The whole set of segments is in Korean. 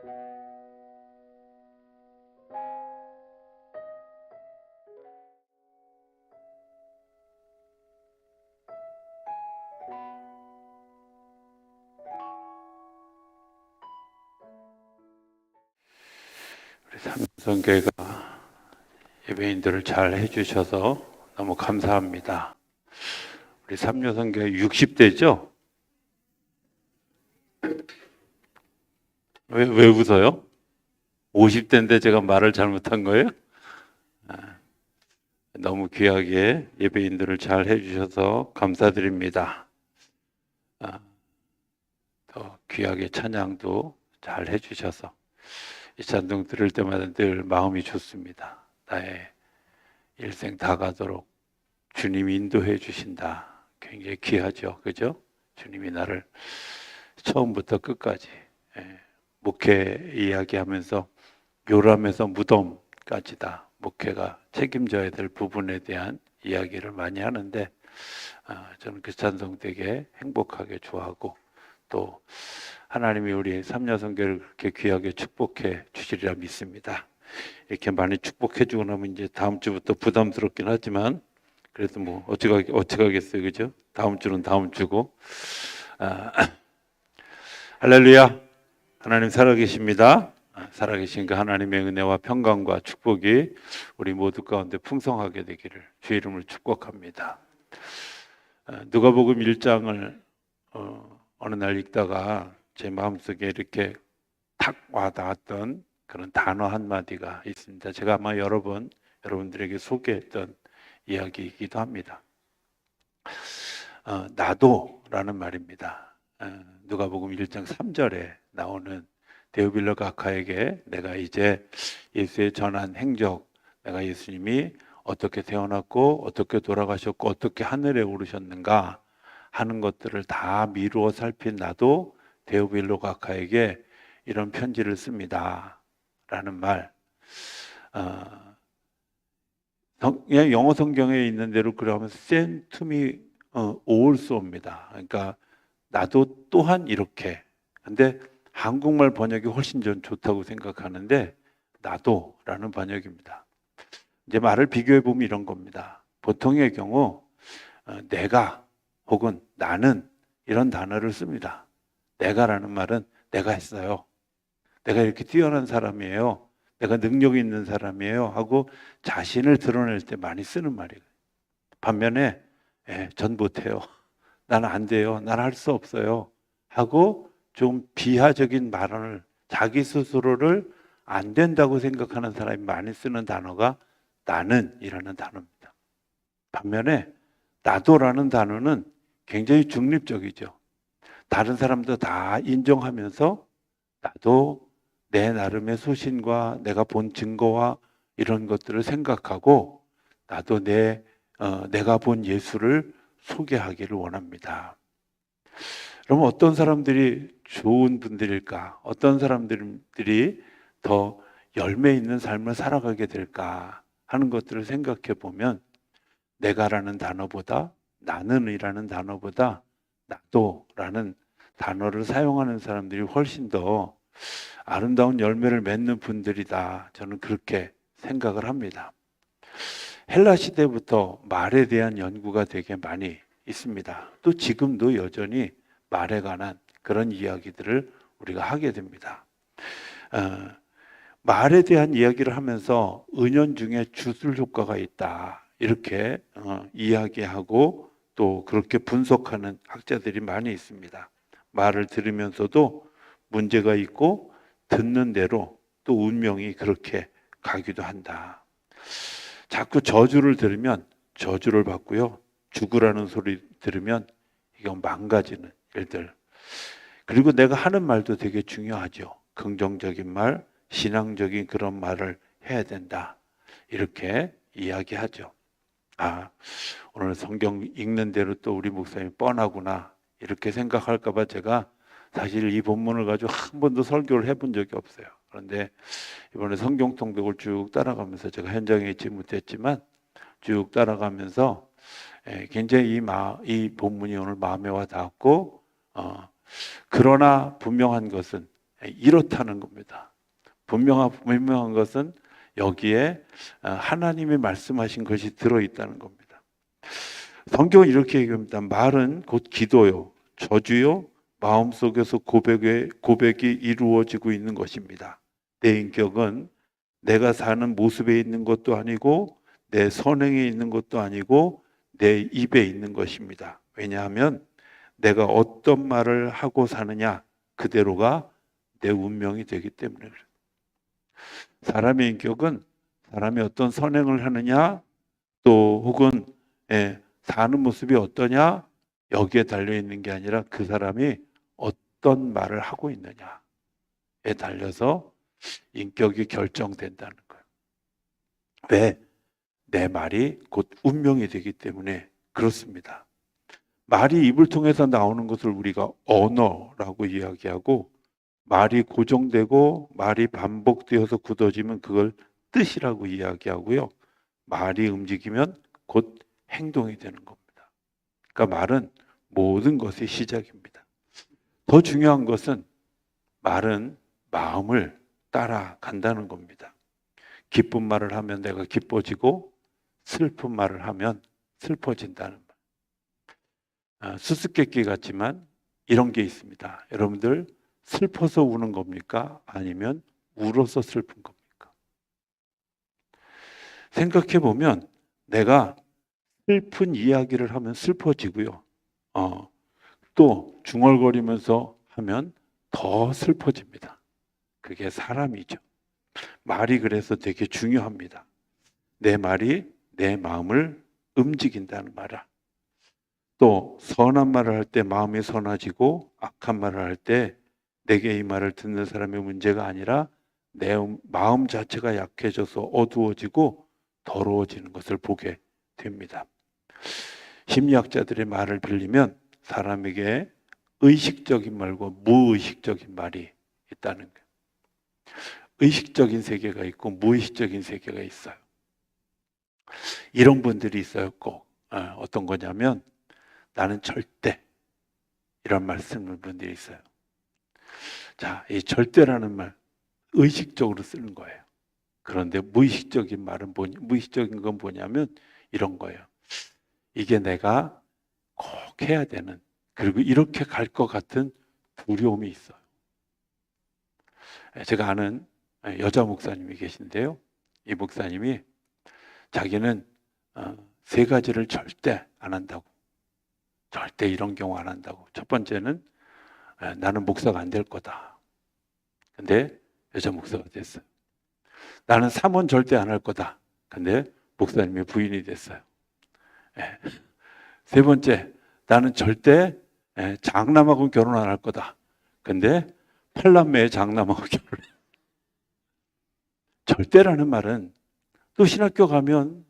우리 삼성교회가 예배인들을 잘 해주셔서 너무 감사합니다. 우리 삼요성교회 60대죠? 왜 웃어요? 50대인데 제가 말을 잘못한 거예요? 너무 귀하게 예배인들을 잘 해주셔서 감사드립니다. 더 귀하게 찬양도 잘 해주셔서 이 찬송 들을 때마다 늘 마음이 좋습니다. 나의 일생 다 가도록 주님이 인도해 주신다. 굉장히 귀하죠. 그죠? 주님이 나를 처음부터 끝까지 목회 이야기하면서 요람에서 무덤까지 다 목회가 책임져야 될 부분에 대한 이야기를 많이 하는데 저는 그 찬송 되게 행복하게 좋아하고 또 하나님이 우리 삼야성교를 그렇게 귀하게 축복해 주시리라 믿습니다. 이렇게 많이 축복해 주고 나면 이제 다음 주부터 부담스럽긴 하지만 그래도 뭐 어떡하겠어요, 그죠? 다음 주는 다음 주고. 할렐루야. 하나님 살아계십니다. 살아계신 그 하나님의 은혜와 평강과 축복이 우리 모두 가운데 풍성하게 되기를 주의 이름으로 축복합니다. 누가복음 1장을 어느 날 읽다가 제 마음속에 이렇게 탁 와닿았던 그런 단어 한마디가 있습니다. 제가 아마 여러 번 여러분들에게 소개했던 이야기이기도 합니다. 나도라는 말입니다. 누가복음 1장 3절에 나오는 데오빌로 가카에게 내가 이제 예수의 전한 행적, 내가 예수님이 어떻게 태어났고 어떻게 돌아가셨고 어떻게 하늘에 오르셨는가 하는 것들을 다 미루어 살핀 나도 데오빌로 가카에게 이런 편지를 씁니다 라는 말. 그냥 영어 성경에 있는 대로 그러면 send to me also입니다. 그러니까 나도 또한 이렇게. 근데 한국말 번역이 훨씬 전 좋다고 생각하는데 나도라는 번역입니다. 이제 말을 비교해 보면 이런 겁니다. 보통의 경우 내가 혹은 나는 이런 단어를 씁니다. 내가라는 말은 내가 했어요. 내가 이렇게 뛰어난 사람이에요. 내가 능력이 있는 사람이에요 하고 자신을 드러낼 때 많이 쓰는 말이에요. 반면에 전 못해요. 나는 안 돼요. 나는 할 수 없어요 하고 좀 비하적인 발언을 자기 스스로를 안 된다고 생각하는 사람이 많이 쓰는 단어가 나는이라는 단어입니다. 반면에 나도라는 단어는 굉장히 중립적이죠. 다른 사람도 다 인정하면서 나도 내 나름의 소신과 내가 본 증거와 이런 것들을 생각하고 나도 내가 본 예수를 소개하기를 원합니다. 그럼 어떤 사람들이 좋은 분들일까? 어떤 사람들이 더 열매 있는 삶을 살아가게 될까 하는 것들을 생각해 보면 내가라는 단어보다 나는이라는 단어보다 나도라는 단어를 사용하는 사람들이 훨씬 더 아름다운 열매를 맺는 분들이다. 저는 그렇게 생각을 합니다. 헬라 시대부터 말에 대한 연구가 되게 많이 있습니다. 또 지금도 여전히 말에 관한 그런 이야기들을 우리가 하게 됩니다. 말에 대한 이야기를 하면서 은연중에 주술 효과가 있다. 이렇게 이야기하고 또 그렇게 분석하는 학자들이 많이 있습니다. 말을 들으면서도 문제가 있고 듣는 대로 또 운명이 그렇게 가기도 한다. 자꾸 저주를 들으면 저주를 받고요. 죽으라는 소리 들으면 이건 망가지는 일들. 그리고 내가 하는 말도 되게 중요하죠. 긍정적인 말, 신앙적인 그런 말을 해야 된다. 이렇게 이야기하죠. 오늘 성경 읽는 대로 또 우리 목사님이 뻔하구나. 이렇게 생각할까 봐 제가 사실 이 본문을 가지고 한 번도 설교를 해본 적이 없어요. 그런데 이번에 성경 통독을 쭉 따라가면서 제가 현장에 있지 못했지만 쭉 따라가면서 굉장히 이 본문이 오늘 마음에 와 닿았고 그러나 분명한 것은 이렇다는 겁니다. 분명한 것은 여기에 하나님이 말씀하신 것이 들어있다는 겁니다. 성경은 이렇게 얘기합니다. 말은 곧 기도요, 저주요, 마음속에서 고백이 이루어지고 있는 것입니다. 내 인격은 내가 사는 모습에 있는 것도 아니고 내 선행에 있는 것도 아니고 내 입에 있는 것입니다. 왜냐하면 내가 어떤 말을 하고 사느냐 그대로가 내 운명이 되기 때문에 그래요. 사람의 인격은 사람이 어떤 선행을 하느냐 또 혹은 사는 모습이 어떠냐 여기에 달려있는 게 아니라 그 사람이 어떤 말을 하고 있느냐에 달려서 인격이 결정된다는 거예요. 왜? 내 말이 곧 운명이 되기 때문에 그렇습니다. 말이 입을 통해서 나오는 것을 우리가 언어라고 이야기하고 말이 고정되고 말이 반복되어서 굳어지면 그걸 뜻이라고 이야기하고요. 말이 움직이면 곧 행동이 되는 겁니다. 그러니까 말은 모든 것의 시작입니다. 더 중요한 것은 말은 마음을 따라간다는 겁니다. 기쁜 말을 하면 내가 기뻐지고 슬픈 말을 하면 슬퍼진다는 말. 수수께끼 같지만 이런 게 있습니다. 여러분들 슬퍼서 우는 겁니까? 아니면 울어서 슬픈 겁니까? 생각해 보면 내가 슬픈 이야기를 하면 슬퍼지고요. 또 중얼거리면서 하면 더 슬퍼집니다. 그게 사람이죠. 말이 그래서 되게 중요합니다. 내 말이 내 마음을 움직인다는 말이야. 또 선한 말을 할 때 마음이 선해지고 악한 말을 할 때 내게 이 말을 듣는 사람의 문제가 아니라 내 마음 자체가 약해져서 어두워지고 더러워지는 것을 보게 됩니다. 심리학자들의 말을 빌리면 사람에게 의식적인 말과 무의식적인 말이 있다는 거예요. 의식적인 세계가 있고 무의식적인 세계가 있어요. 이런 분들이 있어요. 꼭 어떤 거냐면 나는 절대 이런 말씀을 분들이 있어요. 자, 이 절대라는 말 의식적으로 쓰는 거예요. 그런데 무의식적인 말은 무의식적인 건 뭐냐면 이런 거예요. 이게 내가 꼭 해야 되는 그리고 이렇게 갈 것 같은 두려움이 있어요. 제가 아는 여자 목사님이 계신데요. 이 목사님이 자기는 3가지를 절대 안 한다고. 절대 이런 경우 안 한다고. 첫 번째는 나는 목사가 안 될 거다. 근데 여자 목사가 됐어요. 나는 사모는 절대 안 할 거다. 근데 목사님의 부인이 됐어요. 3번째, 나는 절대 장남하고 결혼 안 할 거다. 근데 8남매의 장남하고 결혼해. 절대라는 말은 또 신학교 가면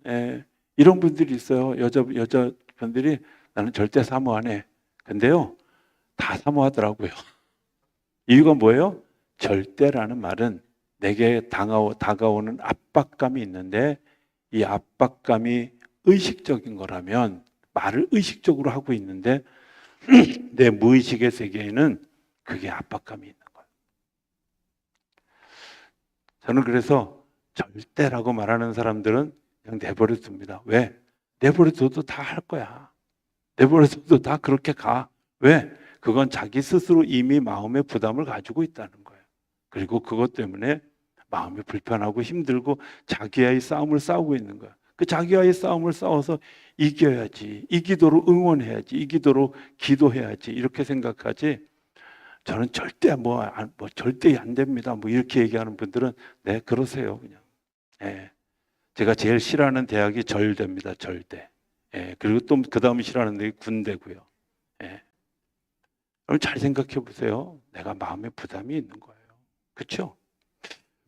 이런 분들이 있어요. 여자분들이 나는 절대 사모 안 해. 근데요, 다 사모하더라고요. 이유가 뭐예요? 절대라는 말은 내게 다가오는 압박감이 있는데 이 압박감이 의식적인 거라면 말을 의식적으로 하고 있는데 내 무의식의 세계에는 그게 압박감이 있는 거예요. 저는 그래서 절대라고 말하는 사람들은 그냥 내버려 둡니다. 왜? 내버려 둬도 다 할 거야. 내버려 둬도 다 그렇게 가. 왜? 그건 자기 스스로 이미 마음의 부담을 가지고 있다는 거예요. 그리고 그것 때문에 마음이 불편하고 힘들고 자기와의 싸움을 싸우고 있는 거예요. 그 자기와의 싸움을 싸워서 이겨야지, 이기도록 응원해야지, 이기도록 기도해야지 이렇게 생각하지. 저는 절대 절대 안 됩니다. 이렇게 얘기하는 분들은 네 그러세요 그냥. 제가 제일 싫어하는 대학이 절대입니다. 절대. 그리고 또 그 다음에 싫어하는 대학이 군대고요. 그럼 잘 생각해 보세요. 내가 마음에 부담이 있는 거예요. 그렇죠?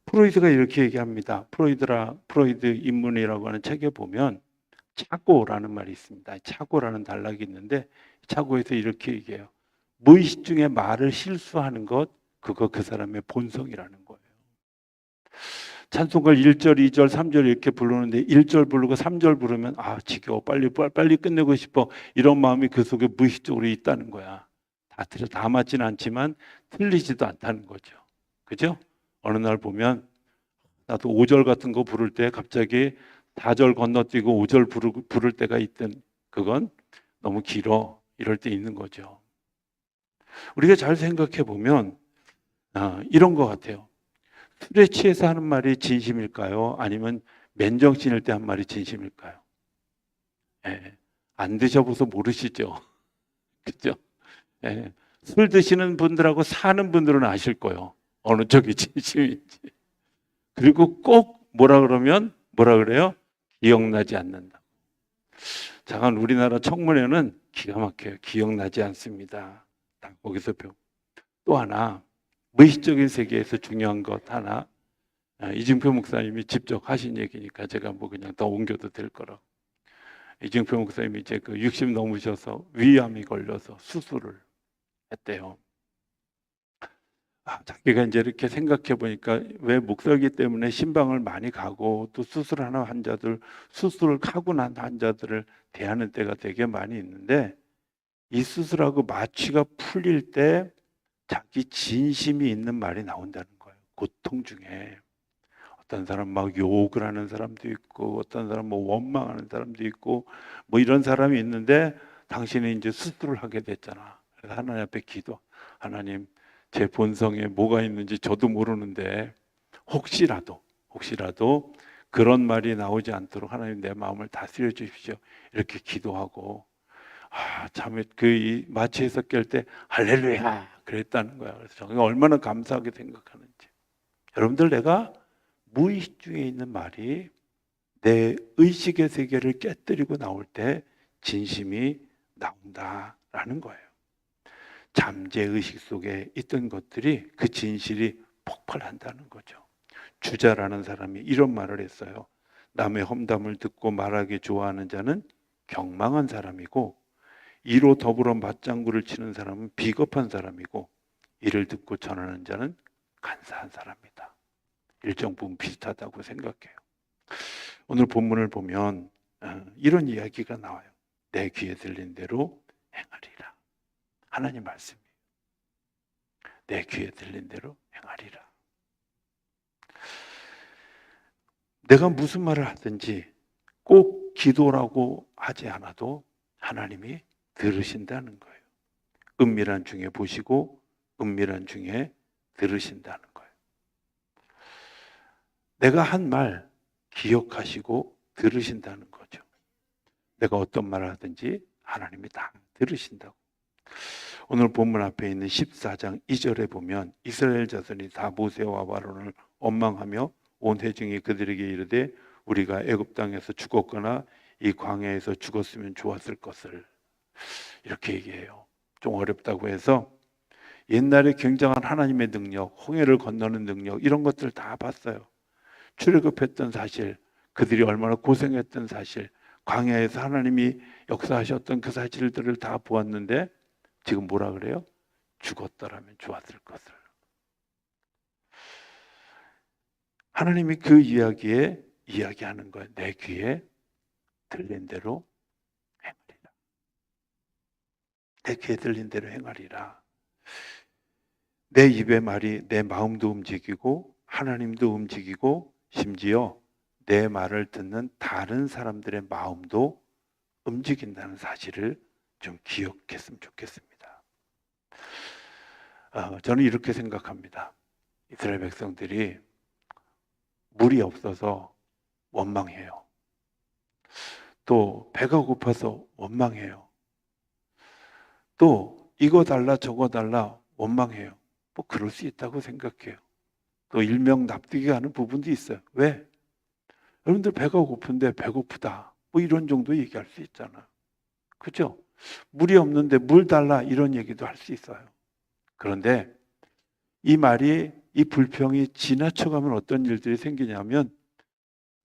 프로이드가 이렇게 얘기합니다. 프로이드 입문이라고 하는 책에 보면 차고라는 말이 있습니다. 차고라는 단락이 있는데 차고에서 이렇게 얘기해요. 무의식 중에 말을 실수하는 것, 그거 그 사람의 본성이라는 거예요. 찬송가를 1절, 2절, 3절 이렇게 부르는데 1절 부르고 3절 부르면 지겨워, 빨리 끝내고 싶어 이런 마음이 그 속에 무의식적으로 있다는 거야. 다 맞지는 않지만 틀리지도 않다는 거죠. 그죠? 어느 날 보면 나도 5절 같은 거 부를 때 갑자기 4절 건너뛰고 5절 부를 때가 있던, 그건 너무 길어, 이럴 때 있는 거죠. 우리가 잘 생각해 보면 이런 것 같아요. 술에 취해서 하는 말이 진심일까요? 아니면 맨정신일 때 한 말이 진심일까요? 예, 안 드셔봐서 모르시죠. 그죠? 예, 술 드시는 분들하고 사는 분들은 아실 거예요. 어느 쪽이 진심인지. 그리고 꼭 뭐라 그래요? 기억나지 않는다. 잠깐 우리나라 청문회는 기가 막혀요. 기억나지 않습니다. 거기서 또 하나, 무의식적인 세계에서 중요한 것 하나, 이증표 목사님이 직접 하신 얘기니까 제가 뭐 그냥 더 옮겨도 될 거라고. 이증표 목사님이 이제 그 60 넘으셔서 위암이 걸려서 수술을 했대요. 자기가 이제 이렇게 생각해 보니까 왜 목사이기 때문에 신방을 많이 가고 또 수술하는 환자들, 수술을 하고 난 환자들을 대하는 때가 되게 많이 있는데, 이 수술하고 마취가 풀릴 때 자기 진심이 있는 말이 나온다는 거예요. 고통 중에. 어떤 사람 막 욕을 하는 사람도 있고, 어떤 사람 뭐 원망하는 사람도 있고, 뭐 이런 사람이 있는데, 당신이 이제 수술을 하게 됐잖아. 그래서 하나님 앞에 하나님, 제 본성에 뭐가 있는지 저도 모르는데 혹시라도 그런 말이 나오지 않도록 하나님 내 마음을 다스려 주십시오. 이렇게 기도하고, 참 그 마취해서 깰 때 할렐루야 그랬다는 거야. 그래서 저가 얼마나 감사하게 생각하는지. 여러분들, 내가 무의식 중에 있는 말이 내 의식의 세계를 깨뜨리고 나올 때 진심이 나온다라는 거예요. 잠재의식 속에 있던 것들이, 그 진실이 폭발한다는 거죠. 주자라는 사람이 이런 말을 했어요. 남의 험담을 듣고 말하기 좋아하는 자는 경망한 사람이고, 이로 더불어 맞장구를 치는 사람은 비겁한 사람이고, 이를 듣고 전하는 자는 간사한 사람이다. 일정 부분 비슷하다고 생각해요. 오늘 본문을 보면 이런 이야기가 나와요. 내 귀에 들린 대로 행하리라. 하나님 말씀이에요. 내 귀에 들린 대로 행하리라. 내가 무슨 말을 하든지 꼭 기도라고 하지 않아도 하나님이 들으신다는 거예요. 은밀한 중에 보시고 은밀한 중에 들으신다는 거예요. 내가 한 말 기억하시고 들으신다는 거죠. 내가 어떤 말을 하든지 하나님이 다 들으신다고. 오늘 본문 앞에 있는 14장 2절에 보면 이스라엘 자손이 다 모세와 아론을 원망하며 온 회중이 그들에게 이르되 우리가 애굽 땅에서 죽었거나 이 광야에서 죽었으면 좋았을 것을, 이렇게 얘기해요. 좀 어렵다고 해서 옛날에 굉장한 하나님의 능력, 홍해를 건너는 능력, 이런 것들을 다 봤어요. 출애굽했던 사실, 그들이 얼마나 고생했던 사실, 광야에서 하나님이 역사하셨던 그 사실들을 다 보았는데 지금 뭐라 그래요? 죽었더라면 좋았을 것을. 하나님이 그 이야기에 이야기하는 거예요. 내 귀에 들린 대로 행하리라. 내 귀에 들린 대로 행하리라. 내 입의 말이 내 마음도 움직이고 하나님도 움직이고 심지어 내 말을 듣는 다른 사람들의 마음도 움직인다는 사실을 좀 기억했으면 좋겠습니다. 저는 이렇게 생각합니다. 이스라엘 백성들이 물이 없어서 원망해요. 또 배가 고파서 원망해요. 또 이거 달라 저거 달라 원망해요. 뭐 그럴 수 있다고 생각해요. 또 일명 납득이 가는 부분도 있어요. 왜? 여러분들 배가 고픈데 배고프다, 뭐 이런 정도 얘기할 수 있잖아. 그죠? 물이 없는데 물 달라, 이런 얘기도 할 수 있어요. 그런데 이 말이, 이 불평이 지나쳐가면 어떤 일들이 생기냐면,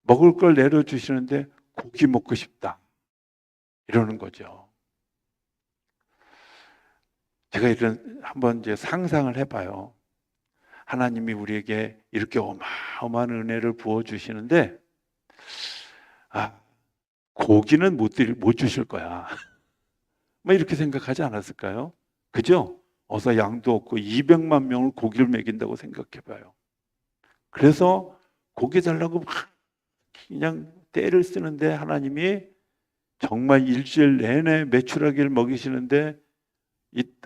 먹을 걸 내려주시는데 고기 먹고 싶다, 이러는 거죠. 제가 한번 이제 상상을 해봐요. 하나님이 우리에게 이렇게 어마어마한 은혜를 부어주시는데, 고기는 못 주실 거야. 뭐 이렇게 생각하지 않았을까요? 그죠? 어서 양도 없고 200만 명을 고기를 먹인다고 생각해 봐요. 그래서 고기 달라고 막 그냥 떼를 쓰는데 하나님이 정말 일주일 내내 메추라기를 먹이시는데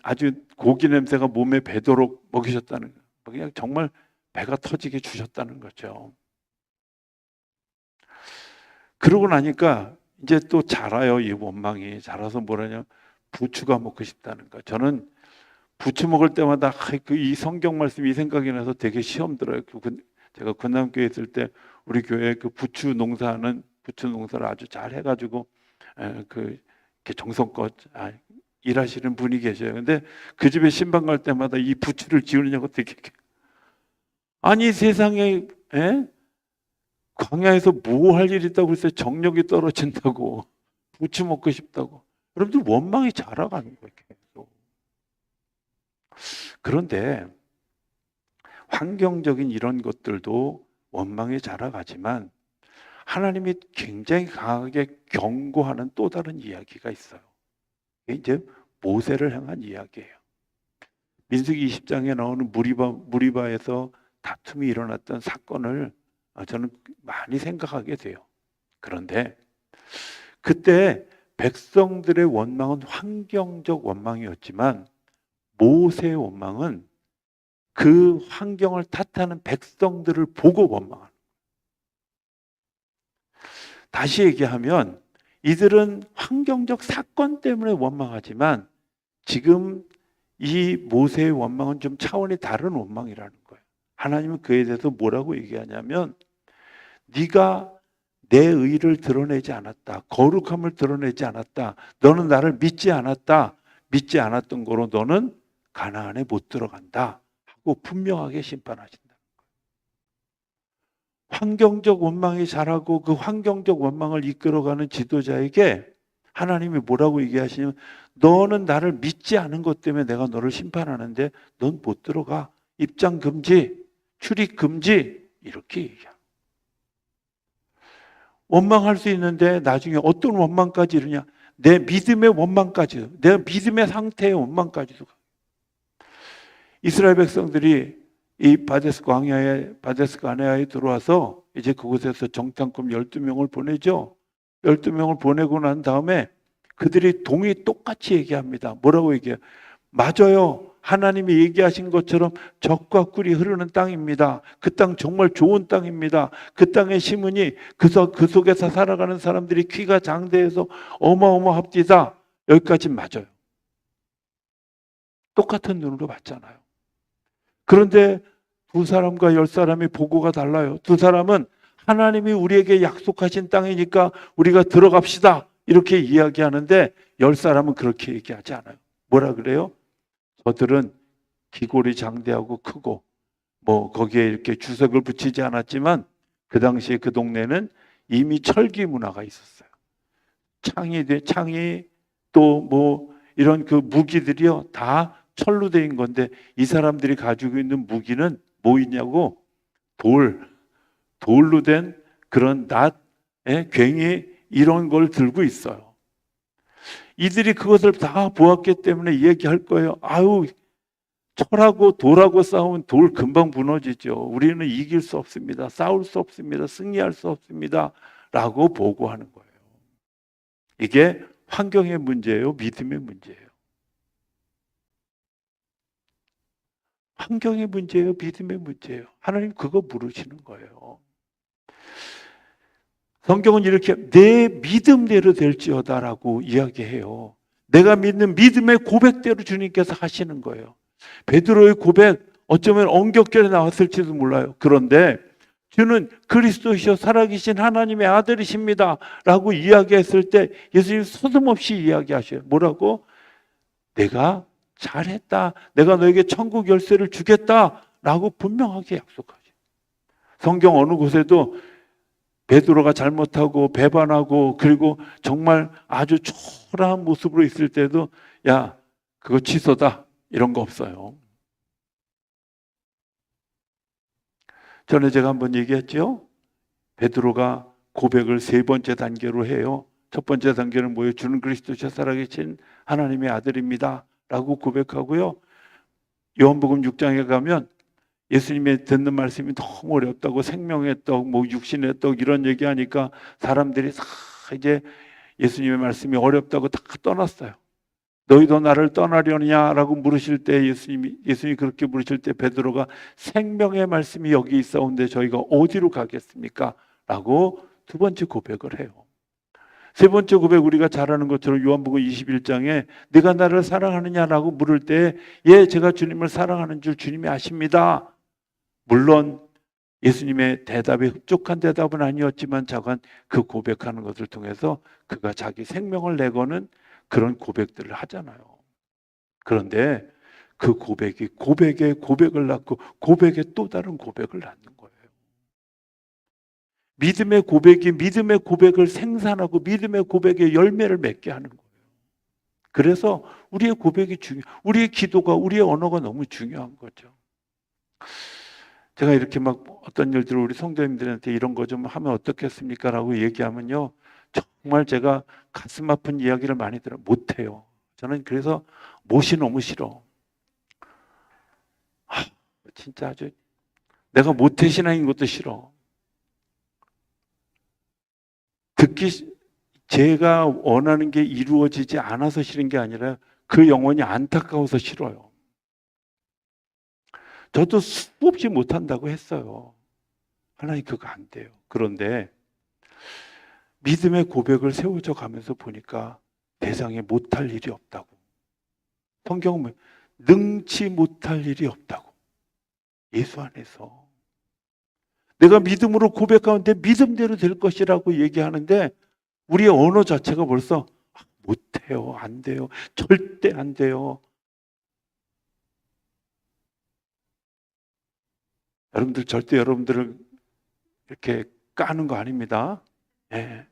아주 고기 냄새가 몸에 배도록 먹이셨다는 거예요. 그냥 정말 배가 터지게 주셨다는 거죠. 그러고 나니까 이제 또 자라요. 이 원망이 자라서 뭐라냐, 부추가 먹고 싶다는 거. 저는 부추 먹을 때마다 이 성경 말씀이 생각이 나서 되게 시험 들어요. 제가 군남교회 있을 때 우리 교회 그 부추 농사를 아주 잘 해가지고 이렇게 정성껏 일하시는 분이 계셔요. 근데 그 집에 신방 갈 때마다 이 부추를 지으려고 되게, 아니 세상에, 광야에서 뭐 할 일이 있다고 그랬어요. 정력이 떨어진다고, 부추 먹고 싶다고. 여러분들 원망이 자라가는 거예요, 계속. 그런데 환경적인 이런 것들도 원망이 자라가지만 하나님이 굉장히 강하게 경고하는 또 다른 이야기가 있어요. 이게 이제 모세를 향한 이야기예요. 민수기 20장에 나오는 무리바에서 다툼이 일어났던 사건을 저는 많이 생각하게 돼요. 그런데 그때 백성들의 원망은 환경적 원망이었지만 모세의 원망은 그 환경을 탓하는 백성들을 보고 원망하는 거예요. 다시 얘기하면 이들은 환경적 사건 때문에 원망하지만 지금 이 모세의 원망은 좀 차원이 다른 원망이라는 거예요. 하나님은 그에 대해서 뭐라고 얘기하냐면 네가 내 의를 드러내지 않았다. 거룩함을 드러내지 않았다. 너는 나를 믿지 않았다. 믿지 않았던 거로 너는 가나안에 못 들어간다 하고 분명하게 심판하신다. 환경적 원망이 자라고 그 환경적 원망을 이끌어가는 지도자에게 하나님이 뭐라고 얘기하시냐면 너는 나를 믿지 않은 것 때문에 내가 너를 심판하는데 넌 못 들어가. 입장 금지, 출입 금지, 이렇게 얘기합니다. 원망할 수 있는데 나중에 어떤 원망까지 이르냐, 내 믿음의 원망까지도, 내 믿음의 상태의 원망까지도. 이스라엘 백성들이 이 바데스 가네아에 들어와서 이제 그곳에서 정탐꾼 12명을 보내죠. 12명을 보내고 난 다음에 그들이 동이 똑같이 얘기합니다. 뭐라고 얘기해요? 맞아요. 하나님이 얘기하신 것처럼 젖과 꿀이 흐르는 땅입니다. 그 땅 정말 좋은 땅입니다. 그 땅에 심으니 그 속에서 살아가는 사람들이 키가 장대해서 어마어마합디다. 여기까지 맞아요. 똑같은 눈으로 봤잖아요. 그런데 두 사람과 10사람이 보고가 달라요. 두 사람은 하나님이 우리에게 약속하신 땅이니까 우리가 들어갑시다 이렇게 이야기하는데 10사람은 그렇게 얘기하지 않아요. 뭐라 그래요? 저들은 기골이 장대하고 크고 뭐 거기에 이렇게 주석을 붙이지 않았지만 그 당시에 그 동네는 이미 철기 문화가 있었어요. 창이 또 뭐 이런 그 무기들이요 다 철로 된 건데 이 사람들이 가지고 있는 무기는 뭐 있냐고, 돌로 된 그런 괭이 이런 걸 들고 있어요. 이들이 그것을 다 보았기 때문에 얘기할 거예요. 아유, 철하고 돌하고 싸우면 돌 금방 무너지죠. 우리는 이길 수 없습니다. 싸울 수 없습니다. 승리할 수 없습니다. 라고 보고하는 거예요. 이게 환경의 문제예요? 믿음의 문제예요? 환경의 문제예요? 믿음의 문제예요? 하나님 그거 물으시는 거예요. 성경은 이렇게 내 믿음대로 될지어다라고 이야기해요. 내가 믿는 믿음의 고백대로 주님께서 하시는 거예요. 베드로의 고백 어쩌면 언격결에 나왔을지도 몰라요. 그런데 주는 그리스도시여 살아계신 하나님의 아들이십니다 라고 이야기했을 때 예수님 서슴없이 이야기하셔요. 뭐라고? 내가 잘했다. 내가 너에게 천국 열쇠를 주겠다 라고 분명하게 약속하죠. 성경 어느 곳에도 베드로가 잘못하고 배반하고 그리고 정말 아주 초라한 모습으로 있을 때도 야 그거 취소다 이런 거 없어요. 전에 제가 한번 얘기했죠. 베드로가 고백을 3번째 단계로 해요. 첫 번째 단계는 뭐예요? 주는 그리스도시여 살아계신 하나님의 아들입니다 라고 고백하고요. 요한복음 6장에 가면 예수님의 듣는 말씀이 너무 어렵다고 생명의 떡, 뭐 육신의 떡 이런 얘기하니까 사람들이 다 이제 예수님의 말씀이 어렵다고 다 떠났어요. 너희도 나를 떠나려냐라고 물으실 때 예수님이 그렇게 물으실 때 베드로가 생명의 말씀이 여기 있사온데 저희가 어디로 가겠습니까? 라고 두 번째 고백을 해요. 세 번째 고백 우리가 잘 아는 것처럼 요한복음 21장에 네가 나를 사랑하느냐라고 물을 때 예, 제가 주님을 사랑하는 줄 주님이 아십니다. 물론 예수님의 대답이 흡족한 대답은 아니었지만 자관 그 고백하는 것을 통해서 그가 자기 생명을 내거는 그런 고백들을 하잖아요. 그런데 그 고백이 고백에 고백을 낳고 고백에 또 다른 고백을 낳는 거예요. 믿음의 고백이 믿음의 고백을 생산하고 믿음의 고백의 열매를 맺게 하는 거예요. 그래서 우리의 고백이 우리의 기도가 우리의 언어가 너무 중요한 거죠. 제가 이렇게 막 어떤 일들을 우리 성도님들한테 이런 거 좀 하면 어떻겠습니까? 라고 얘기하면요. 정말 제가 가슴 아픈 이야기를 많이 들어 못해요. 저는 그래서 못이 너무 싫어. 진짜 아주 내가 모태신앙인 것도 싫어. 제가 원하는 게 이루어지지 않아서 싫은 게 아니라 그 영혼이 안타까워서 싫어요. 저도 수없이 못한다고 했어요. 하나님 그거 안 돼요. 그런데 믿음의 고백을 세워져 가면서 보니까 세상에 못할 일이 없다고. 성경은 능치 못할 일이 없다고. 예수 안에서. 내가 믿음으로 고백하는데 믿음대로 될 것이라고 얘기하는데 우리의 언어 자체가 벌써 못해요. 안 돼요. 절대 안 돼요. 여러분들 절대 여러분들을 이렇게 까는 거 아닙니다. 예.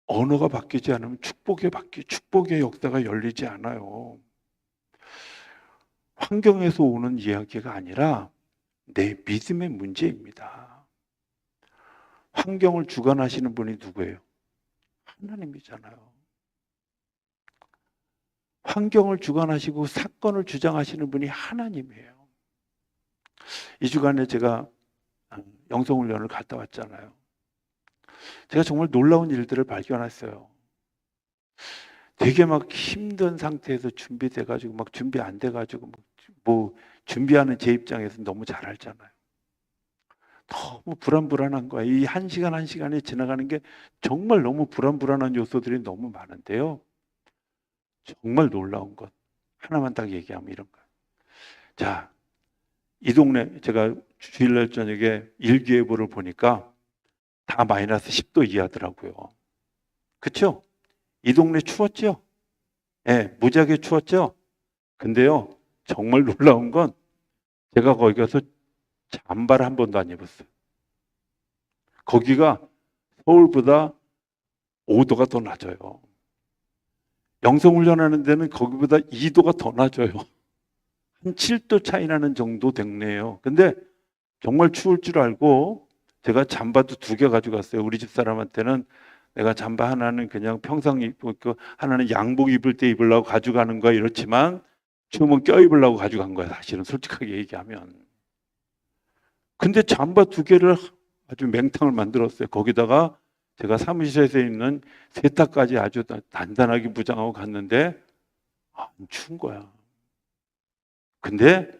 언어가 바뀌지 않으면 축복의 역사가 열리지 않아요. 환경에서 오는 이야기가 아니라 내 믿음의 문제입니다. 환경을 주관하시는 분이 누구예요? 하나님이잖아요. 환경을 주관하시고 사건을 주장하시는 분이 하나님이에요. 이 주간에 제가 영성훈련을 갔다 왔잖아요. 제가 정말 놀라운 일들을 발견했어요. 되게 막 힘든 상태에서 준비돼가지고 막 준비 안 돼가지고 뭐 준비하는 제 입장에서 너무 잘 알잖아요. 너무 불안한 거야. 이 한 시간 한 시간이 지나가는 게 정말 너무 불안한 요소들이 너무 많은데요. 정말 놀라운 것 하나만 딱 얘기하면 이런 거예요. 자, 이 동네 제가 주일날 저녁에 일기예보를 보니까 다 마이너스 10도 이하더라고요. 그렇죠? 이 동네 추웠죠? 예, 무지하게 추웠죠? 근데요, 정말 놀라운 건 제가 거기 가서 잠바를 한 번도 안 입었어요. 거기가 서울보다 5도가 더 낮아요. 영성훈련하는 데는 거기보다 2도가 더 낮아요. 한 7도 차이 나는 정도 됐네요. 근데 정말 추울 줄 알고 제가 잠바도 2개 가져갔어요. 우리 집 사람한테는 내가 잠바 하나는 그냥 평상 입고 하나는 양복 입을 때 입으려고 가져가는 거야 이렇지만 추우면 껴입으려고 가져간 거야. 사실은 솔직하게 얘기하면. 근데 잠바 2개를 아주 맹탕을 만들었어요. 거기다가 제가 사무실에서 있는 세탁까지 아주 단단하게 무장하고 갔는데 안 추운 거야. 근데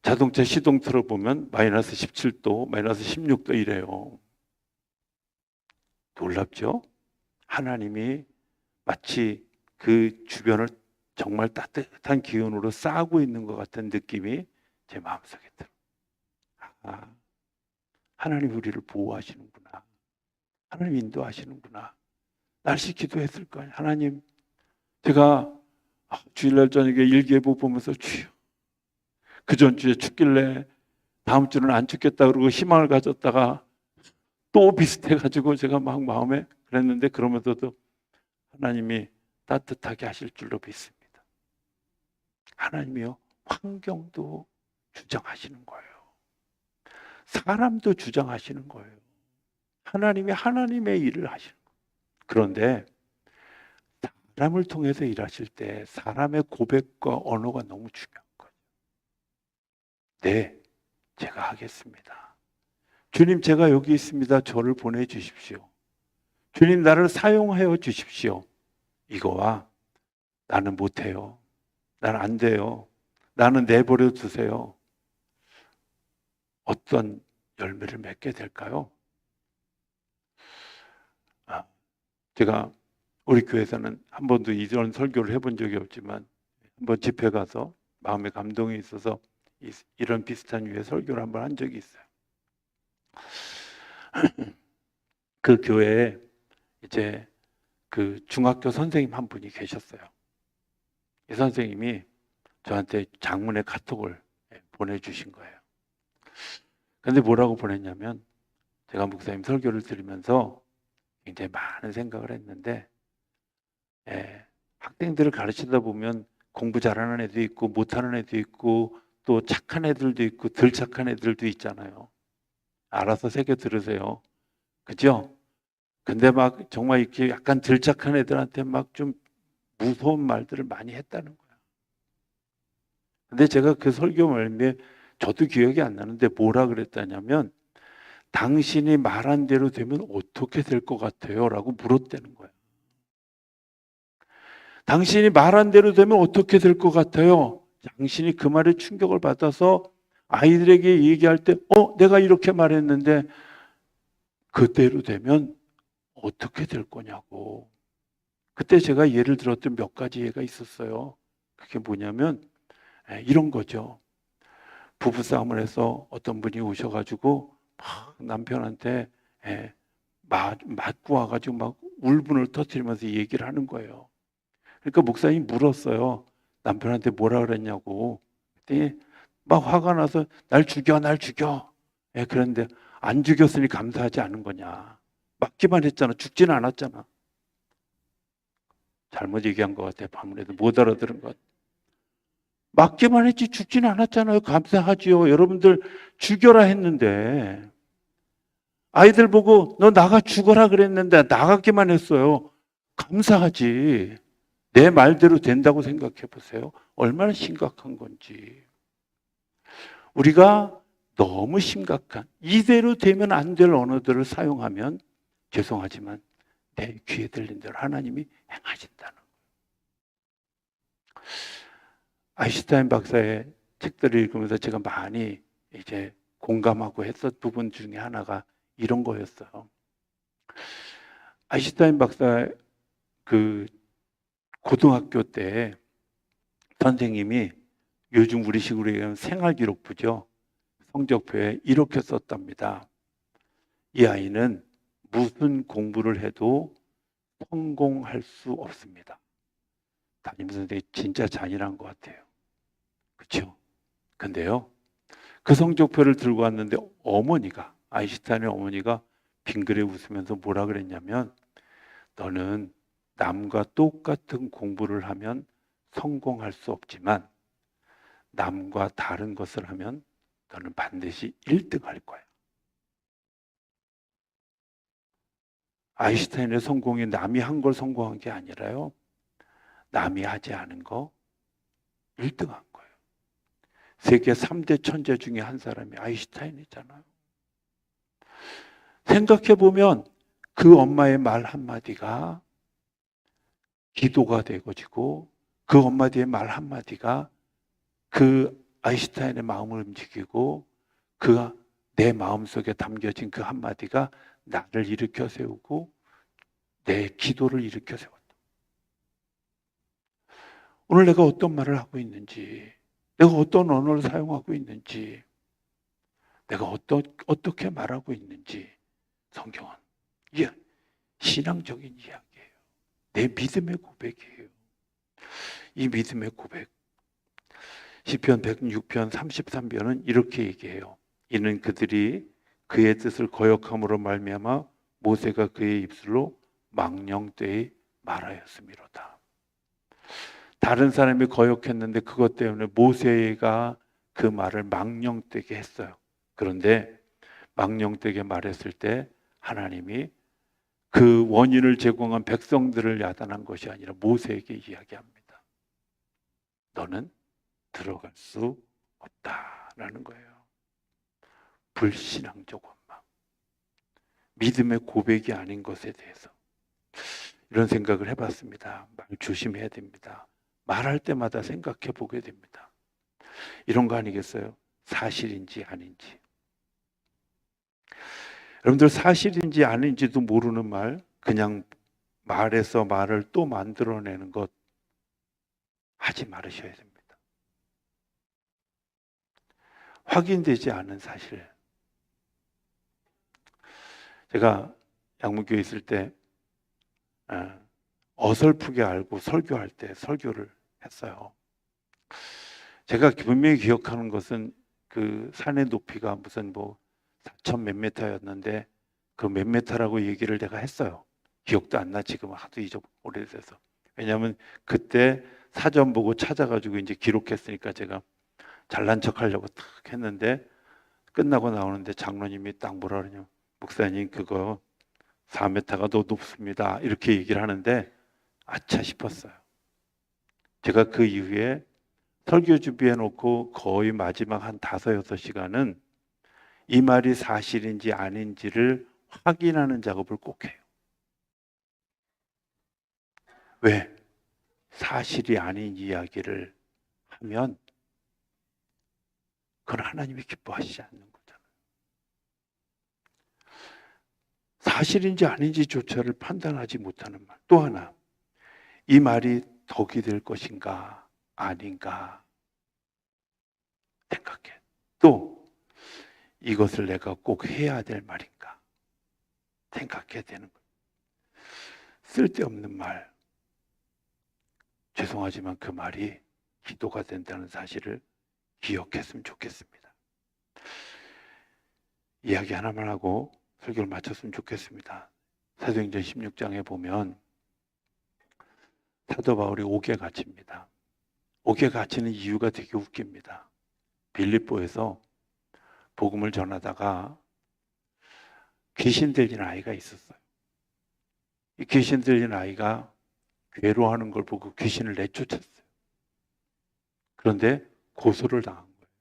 자동차 시동 틀어보면 마이너스 17도, 마이너스 16도 이래요. 놀랍죠? 하나님이 마치 그 주변을 정말 따뜻한 기운으로 싸고 있는 것 같은 느낌이 제 마음속에 들어요. 하나님 우리를 보호하시는구나. 하나님 인도하시는구나. 날씨 기도했을 거예요. 하나님, 제가 주일날 저녁에 일기예보 보면서 주여, 그 전주에 춥길래 다음 주는 안 춥겠다 그러고 희망을 가졌다가 또 비슷해가지고 제가 막 마음에 그랬는데 그러면서도 하나님이 따뜻하게 하실 줄로 믿습니다. 하나님이요, 환경도 주장하시는 거예요. 사람도 주장하시는 거예요. 하나님이 하나님의 일을 하시는 거예요. 그런데 사람을 통해서 일하실 때 사람의 고백과 언어가 너무 중요한 거예요. 네, 제가 하겠습니다. 주님, 제가 여기 있습니다. 저를 보내주십시오. 주님, 나를 사용하여 주십시오. 이거와 나는 못해요. 나는 안 돼요. 나는 내버려 두세요. 어떤 열매를 맺게 될까요? 제가 우리 교회에서는 한 번도 이런 설교를 해본 적이 없지만 한번 집회 가서 마음에 감동이 있어서 이런 비슷한 유의 설교를 한번 한 적이 있어요. 그 교회에 이제 그 중학교 선생님 한 분이 계셨어요. 이 선생님이 저한테 장문의 카톡을 보내주신 거예요. 근데 뭐라고 보냈냐면, 제가 목사님 설교를 들으면서 굉장히 많은 생각을 했는데, 학생들을 가르치다 보면 공부 잘하는 애도 있고 못하는 애도 있고 또 착한 애들도 있고 덜 착한 애들도 있잖아요. 알아서 새겨 들으세요. 그죠? 근데 막 정말 이렇게 약간 덜 착한 애들한테 막 좀 무서운 말들을 많이 했다는 거야. 근데 제가 그 설교 말미에 저도 기억이 안 나는데 뭐라 그랬다냐면, 당신이 말한 대로 되면 어떻게 될 것 같아요? 라고 물었다는 거야. 당신이 말한 대로 되면 어떻게 될 것 같아요? 당신이 그 말에 충격을 받아서 아이들에게 얘기할 때, 내가 이렇게 말했는데 그대로 되면 어떻게 될 거냐고. 그때 제가 예를 들었던 몇 가지 예가 있었어요. 그게 뭐냐면 이런 거죠. 부부싸움을 해서 어떤 분이 오셔가지고 막 남편한테 맞고 와가지고 막 울분을 터뜨리면서 얘기를 하는 거예요. 그러니까 목사님이 물었어요. 남편한테 뭐라 그랬냐고. 그랬더니 막 화가 나서 날 죽여, 날 죽여. 그런데 안 죽였으니 감사하지 않은 거냐. 맞기만 했잖아. 죽지는 않았잖아. 잘못 얘기한 것 같아요. 아무래도 못 알아들은 것 같아요. 맞기만 했지 죽지는 않았잖아요. 감사하지요. 여러분들 죽여라 했는데 아이들 보고 너 나가 죽어라 그랬는데 나가기만 했어요. 감사하지. 내 말대로 된다고 생각해 보세요. 얼마나 심각한 건지. 우리가 너무 심각한 이대로 되면 안 될 언어들을 사용하면 죄송하지만 내 귀에 들린 대로 하나님이 행하신다는 거예요. 아인슈타인 박사의 책들을 읽으면서 제가 많이 이제 공감하고 했던 부분 중에 하나가 이런 거였어요. 아인슈타인 박사 그 고등학교 때 선생님이 요즘 우리식으로 얘기하면 생활기록부죠. 성적표에 이렇게 썼답니다. 이 아이는 무슨 공부를 해도 성공할 수 없습니다. 담임선생님이 진짜 잔인한 것 같아요. 그렇죠? 근데요, 그 성적표를 들고 왔는데 어머니가, 아인슈타인의 어머니가 빙그레 웃으면서 뭐라 그랬냐면, 너는 남과 똑같은 공부를 하면 성공할 수 없지만 남과 다른 것을 하면 너는 반드시 1등 할 거야. 아인슈타인의 성공이 남이 한 걸 성공한 게 아니라요, 남이 하지 않은 거 1등 한 거예요. 세계 3대 천재 중에 한 사람이 아인슈타인이잖아요. 생각해 보면 그 엄마의 말 한마디가 기도가 되어지고 그 엄마의 말 한마디가 그 아인슈타인의 마음을 움직이고 그 내 마음속에 담겨진 그 한마디가 나를 일으켜 세우고 내 기도를 일으켜 세웠다. 오늘 내가 어떤 말을 하고 있는지, 내가 어떤 언어를 사용하고 있는지, 내가 어떻게 말하고 있는지 성경은 신앙적인 이야기예요. 내 믿음의 고백이에요. 이 믿음의 고백, 시편 106편 33편은 이렇게 얘기해요. 이는 그들이 그의 뜻을 거역함으로 말미암아 모세가 그의 입술로 망령되이 말하였음이로다. 다른 사람이 거역했는데 그것 때문에 모세가 그 말을 망령되게 했어요. 그런데 망령되게 말했을 때 하나님이 그 원인을 제공한 백성들을 야단한 것이 아니라 모세에게 이야기합니다. 너는 들어갈 수 없다라는 거예요. 불신앙적 원망, 믿음의 고백이 아닌 것에 대해서 이런 생각을 해봤습니다. 말 조심해야 됩니다. 말할 때마다 생각해 보게 됩니다. 이런 거 아니겠어요? 사실인지 아닌지. 여러분들 사실인지 아닌지도 모르는 말, 그냥 말에서 말을 또 만들어내는 것 하지 말으셔야 됩니다. 확인되지 않은 사실. 제가 양문교에 있을 때 어설프게 알고 설교할 때 설교를 했어요. 제가 분명히 기억하는 것은 그 산의 높이가 무슨 뭐 4천 몇 미터였는데 그 몇 미터라고 얘기를 내가 했어요. 기억도 안 나. 지금 하도 오래돼서. 왜냐하면 그때 사전 보고 찾아가지고 이제 기록했으니까 제가 잘난 척 하려고 딱 했는데 끝나고 나오는데 장로님이 딱 뭐라 그러냐면 목사님 그거 4m가 더 높습니다. 이렇게 얘기를 하는데 아차 싶었어요. 제가 그 이후에 설교 준비해 놓고 거의 마지막 한 5, 6시간은 이 말이 사실인지 아닌지를 확인하는 작업을 꼭 해요. 왜? 사실이 아닌 이야기를 하면 그건 하나님이 기뻐하시지 않는 거잖아요. 사실인지 아닌지조차를 판단하지 못하는 말. 또 하나, 이 말이 덕이 될 것인가 아닌가 생각해. 또 이것을 내가 꼭 해야 될 말인가 생각해야 되는 거예요. 쓸데없는 말. 죄송하지만 그 말이 기도가 된다는 사실을 기억했으면 좋겠습니다. 이야기 하나만 하고 설교를 마쳤으면 좋겠습니다. 사도행전 16장에 보면 사도 바울이 옥에 갇힙니다. 옥에 갇히는 이유가 되게 웃깁니다. 빌립보에서 복음을 전하다가 귀신 들린 아이가 있었어요. 이 귀신 들린 아이가 괴로워하는 걸 보고 귀신을 내쫓았어요. 그런데 고소를 당한 거예요.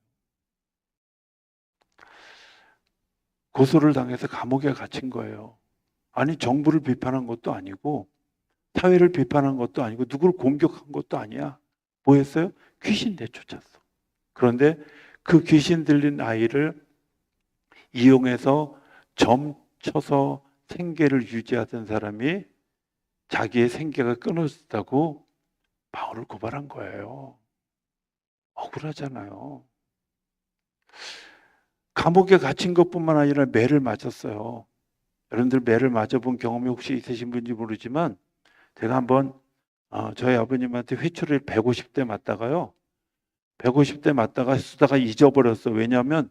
고소를 당해서 감옥에 갇힌 거예요. 아니 정부를 비판한 것도 아니고 사회를 비판한 것도 아니고 누구를 공격한 것도 아니야. 뭐 했어요? 귀신 내쫓았어. 그런데 그 귀신 들린 아이를 이용해서 점쳐서 생계를 유지하던 사람이 자기의 생계가 끊어졌다고 바울을 고발한 거예요. 억울하잖아요. 감옥에 갇힌 것뿐만 아니라 매를 맞았어요. 여러분들 매를 맞아본 경험이 혹시 있으신 분인지 모르지만 제가 한번 저희 아버님한테 회초리를 150대 맞다가요. 150대 맞다가 쓰다가 잊어버렸어. 왜냐하면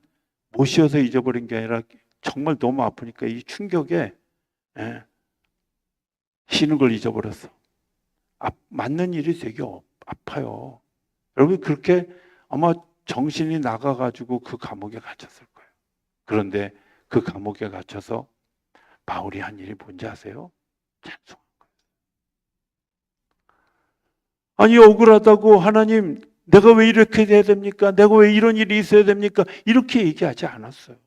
못 쉬어서 잊어버린 게 아니라 정말 너무 아프니까 이 충격에 쉬는 걸 잊어버렸어. 맞는 일이 되게 아파요. 여러분 그렇게 아마 정신이 나가가지고 그 감옥에 갇혔을 거예요. 그런데 그 감옥에 갇혀서 바울이 한 일이 뭔지 아세요? 찬송한 거예요. 아니 억울하다고 하나님 내가 왜 이렇게 돼야 됩니까? 내가 왜 이런 일이 있어야 됩니까? 이렇게 얘기하지 않았어요.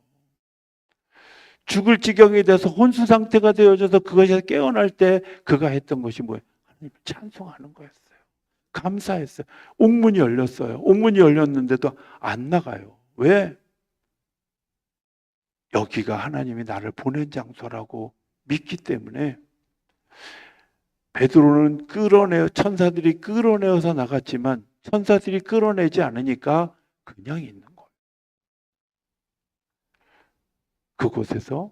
죽을 지경이 돼서 혼수 상태가 되어져서 그것에서 깨어날 때 그가 했던 것이 뭐예요? 하나님 찬송하는 거였어요. 감사했어요. 옥문이 열렸어요. 옥문이 열렸는데도 안 나가요. 왜? 여기가 하나님이 나를 보낸 장소라고 믿기 때문에. 베드로는 천사들이 끌어내어서 나갔지만 천사들이 끌어내지 않으니까 그냥 있는 거예요. 그곳에서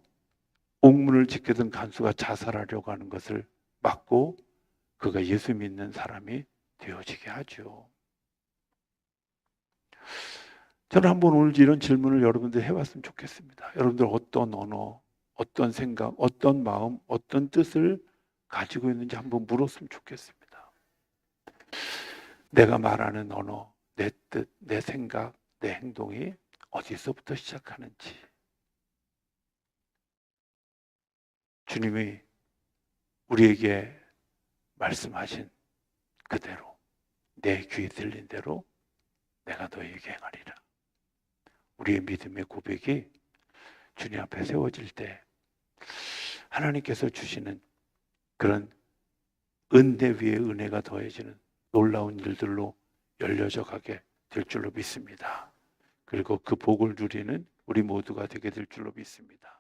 옥문을 지키던 간수가 자살하려고 하는 것을 막고 그가 예수 믿는 사람이 되어지게 하죠. 저는 한번 오늘 이런 질문을 여러분들 해봤으면 좋겠습니다. 여러분들 어떤 언어, 어떤 생각, 어떤 마음, 어떤 뜻을 가지고 있는지 한번 물었으면 좋겠습니다. 내가 말하는 언어, 내 뜻, 내 생각, 내 행동이 어디서부터 시작하는지 주님이 우리에게 말씀하신 그대로 내 귀에 들린 대로 내가 너에게 행하리라. 우리의 믿음의 고백이 주님 앞에 세워질 때 하나님께서 주시는 그런 은혜 위에 은혜가 더해지는 놀라운 일들로 열려져 가게 될 줄로 믿습니다. 그리고 그 복을 누리는 우리 모두가 되게 될 줄로 믿습니다.